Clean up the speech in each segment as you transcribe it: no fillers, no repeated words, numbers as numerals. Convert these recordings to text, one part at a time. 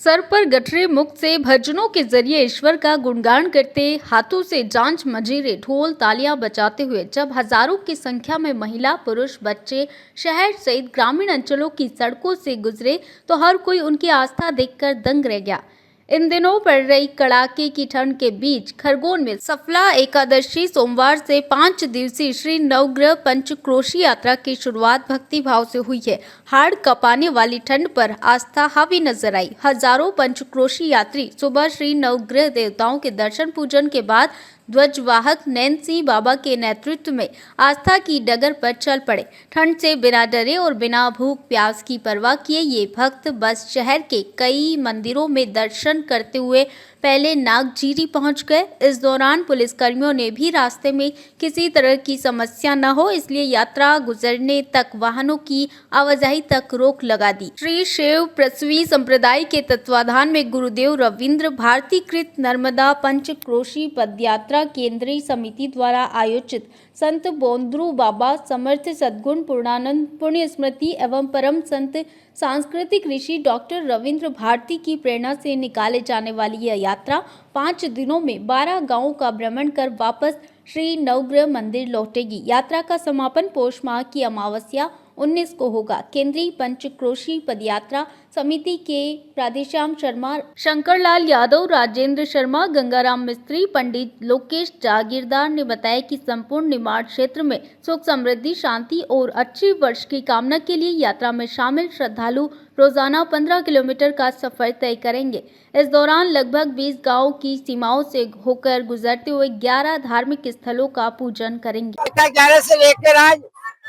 Sir पर गठरी मुक्त से भजनों के जरिए ईश्वर का गुणगान करते, हाथों से जांच मजीरे ढोल तालियां बजाते हुए जब हजारों की संख्या में महिला पुरुष बच्चे शहर सहित ग्रामीण अंचलों की सड़कों से गुजरे तो हर कोई उनकी आस्था देखकर दंग रह गया। इन दिनों पड़ रही कड़ाके की ठंड के बीच खरगोन में सफला एकादशी सोमवार से 5 दिवसीय श्री नवग्रह पंचक्रोशी यात्रा की शुरुआत भक्ति भाव से हुई है। हाड़ कपाने वाली ठंड पर आस्था हावी नजर आई। हजारों पंचक्रोशी यात्री सुबह श्री नवग्रह देवताओं के दर्शन पूजन के बाद ध्वजवाहक नैन सिंह बाबा के नेतृत्व में आस्था की डगर पर चल पड़े। ठंड से बिना डरे और बिना भूख प्यास की परवाह किए ये भक्त बस शहर के कई मंदिरों में दर्शन करते हुए पहले नागजीरी पहुंच गए। इस दौरान पुलिसकर्मियों ने भी रास्ते में किसी तरह की समस्या न हो इसलिए यात्रा गुजरने तक वाहनों की आवाजाही तक रोक लगा दी। श्री शैव प्रसवी संप्रदाय के तत्वाधान में गुरुदेव रविंद्र भारती कृत नर्मदा पंचक्रोशी पदयात्रा केंद्रीय समिति द्वारा आयोजित संत बोंद्रू बाबा समर्थ सद्गुण पूर्णानंद पुण्य स्मृति एवं परम संत सांस्कृतिक ऋषि डॉक्टर रविंद्र भारती की प्रेरणा से निकाले जाने वाली यह यात्रा 5 दिनों में 12 गांवों का भ्रमण कर वापस श्री नवग्रह मंदिर लौटेगी। यात्रा का समापन पौष माह की अमावस्या 19 को होगा। केंद्रीय पंचक्रोशी पदयात्रा समिति के राधेश्याम शर्मा, शंकरलाल यादव, राजेंद्र शर्मा, गंगाराम मिस्त्री, पंडित लोकेश जागीरदार ने बताया कि संपूर्ण निमाड़ क्षेत्र में सुख समृद्धि शांति और अच्छी वर्ष की कामना के लिए यात्रा में शामिल श्रद्धालु रोजाना 15 किलोमीटर का सफर तय करेंगे। इस दौरान लगभग 20 गांवों की सीमाओं से होकर गुजरते हुए 11 धार्मिक स्थलों का पूजन करेंगे। 11 से लेकर आज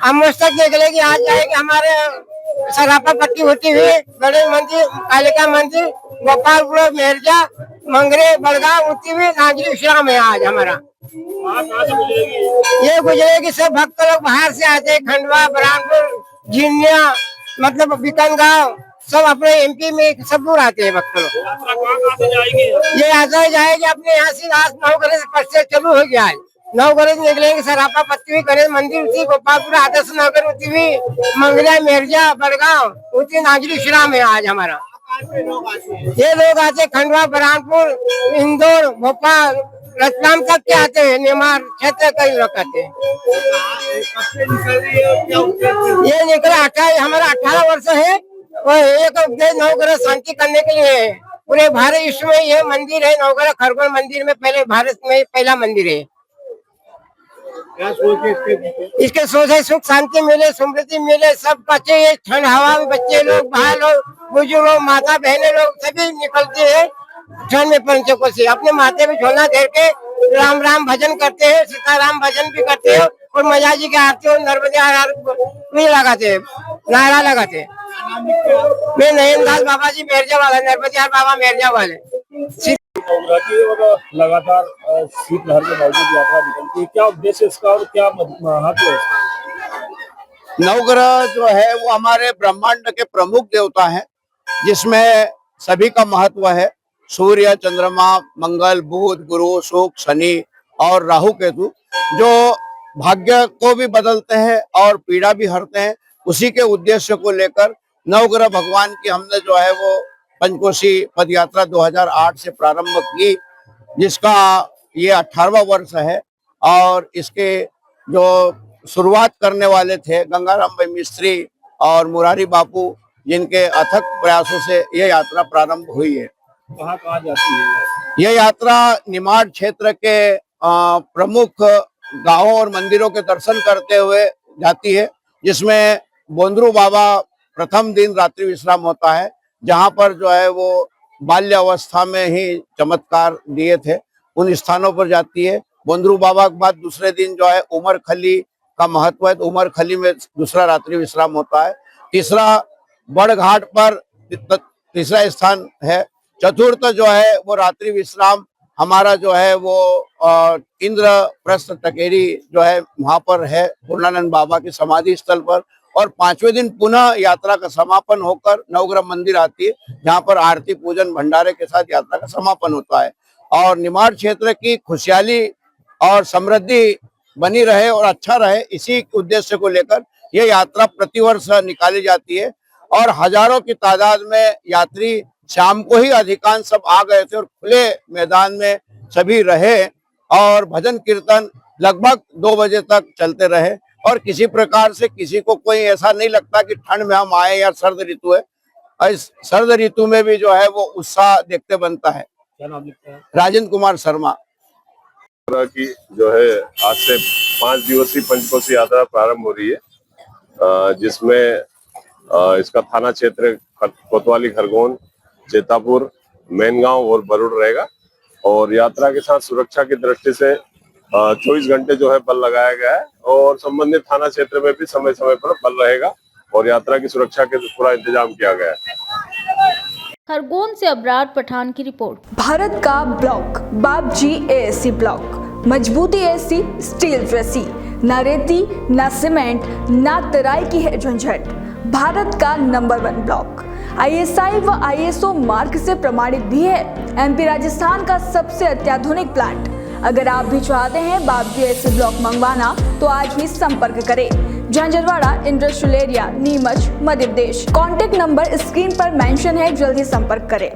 अमृत तक निकलेगी। आज जाएगी हमारे सरापा पट्टी होती हुई गणेश मंदिर, कालिका मंदिर, गोपालपुर, मेरजा, मंगरे, बड़गांव होती हुई नागरी विश्राम है। आज हमारा ये गुजरेगी। सब भक्त लोग बाहर से आते हैं, खंडवा, बरामपुर, झिंझिया, मतलब बिकनगांव, सब अपने एमपी में सब दूर आते हैं भक्त लोग। ये यात्रा जाएगी अपने यहाँ से आज 9 गणेश से चालू हो गया है। 9 गणेश निकलेंगे। सरापा पत्ती हुई गणेश मंदिर थी, गोपालपुर आदर्श नगर होती हुई मंगला, मेरजा, बड़गांव होती नागरी विश्राम है। आज हमारा ये लोग आते खंडवा, बरामपुर, इंदौर, भोपाल, रतलाम तक के आते हैं। निमाड़ क्षेत्र कई लोग आते हैं। ये निकला 18 हमारा 18 वर्ष है और एक उद्देश्य नवग्रह शांति करने के लिए है। पूरे भारत विश्व में ये मंदिर है। नवग्रह खरगोन मंदिर में पहले भारत में पहला मंदिर है। इसके सोच है सुख शांति मिले, समृद्धि मिले, सब बच्चे ये ठंड हवा में बच्चे लोग, बाहर लोग, बुजुर्ग लोग, माता बहने लोग सभी निकलते हैं ठंड में पंचों से। अपने माथे पे झोला घेर के राम राम भजन करते हैं, सीताराम भजन भी करते हैं और मजा जी की आरती और नर्मदा लगाते हैं, नारा लगाते हैं। मैं नयनदास बाबा जी मेरजा वाला, नर्मदा बाबा मेरजा वाले। लगातार शीतलहर के बावजूद यात्रा निकलती है, क्या उद्देश्य इसका और क्या महत्व है? नवग्रह जो है वो हमारे ब्रह्मांड के प्रमुख देवता हैं, जिसमें सभी का महत्व है। सूर्य, चंद्रमा, मंगल, बुध, गुरु, शुक्र, शनि और राहु केतु जो भाग्य को भी बदलते हैं और पीड़ा भी हरते हैं। उसी के उद्देश्य को लेकर नवग्रह भगवान की हमने जो है वो पंचकोशी पदयात्रा 2008 से प्रारंभ की, जिसका ये 18वां वर्ष है। और इसके जो शुरुआत करने वाले थे गंगाराम भाई मिस्त्री और मुरारी बापू, जिनके अथक प्रयासों से ये यात्रा प्रारंभ हुई है। कहाँ जाती है यह यात्रा? निमाड़ क्षेत्र के प्रमुख गांवों और मंदिरों के दर्शन करते हुए जाती है, जिसमें बोंद्रू बाबा प्रथम दिन रात्रि विश्राम होता है, जहां पर जो है वो बाल्य अवस्था में ही चमत्कार दिए थे, उन स्थानों पर जाती है। बोंद्रू बाबा के बाद दूसरे दिन जो है उमर खली का महत्व है, तो उमर खली में दूसरा रात्रि विश्राम होता है। तीसरा बड़ घाट पर तीसरा स्थान है। चतुर्थ जो है वो रात्रि विश्राम हमारा जो है वो इंद्रप्रस्थ टकेरी जो है वहां पर है, पूर्णानंद बाबा की समाधि स्थल पर। और 5वें दिन पुनः यात्रा का समापन होकर नवग्रह मंदिर आती है, जहां पर आरती पूजन भंडारे के साथ यात्रा का समापन होता है। और निमाड़ क्षेत्र की खुशहाली और समृद्धि बनी रहे और अच्छा रहे, इसी उद्देश्य को लेकर यह यात्रा प्रतिवर्ष निकाली जाती है। और हजारों की तादाद में यात्री शाम को ही अधिकांश सब आ गए थे और खुले मैदान में सभी रहे और भजन कीर्तन लगभग 2 बजे तक चलते रहे और किसी प्रकार से किसी को कोई ऐसा नहीं लगता कि ठंड में हम आए या सर्द ऋतु है। इस सर्द ऋतु में भी जो है वो उत्साह देखते बनता है। क्या नाम लिखता है? राजेंद्र कुमार शर्मा। की जो है आज से 5 दिवसीय पंचकोसी यात्रा प्रारंभ हो रही है, जिसमें इसका थाना क्षेत्र कोतवाली, खरगोन, चेतापुर, मैनगांव और बरुड़ रहेगा और यात्रा के साथ सुरक्षा की दृष्टि से 24 घंटे जो है बल लगाया गया है और संबंधित थाना क्षेत्र में भी समय समय पर बल रहेगा और यात्रा की सुरक्षा के पूरा इंतजाम किया गया है। खरगोन से अबरार पठान की रिपोर्ट। भारत का ब्लॉक बाबजी एएससी ब्लॉक, मजबूती एसी स्टील जैसी, न रेती न सीमेंट न तराई की है झंझट। भारत का नंबर 1 ब्लॉक ISI व ISO मार्क से प्रमाणित भी है। MP राजस्थान का सबसे अत्याधुनिक प्लांट। अगर आप भी चाहते हैं बाबजी एएससी ब्लॉक मंगवाना तो आज ही संपर्क करें। Jhanjharwada industrial area, Neemuch, Madhya Pradesh. Contact number screen पर मेंशन है, जल्दी संपर्क करें।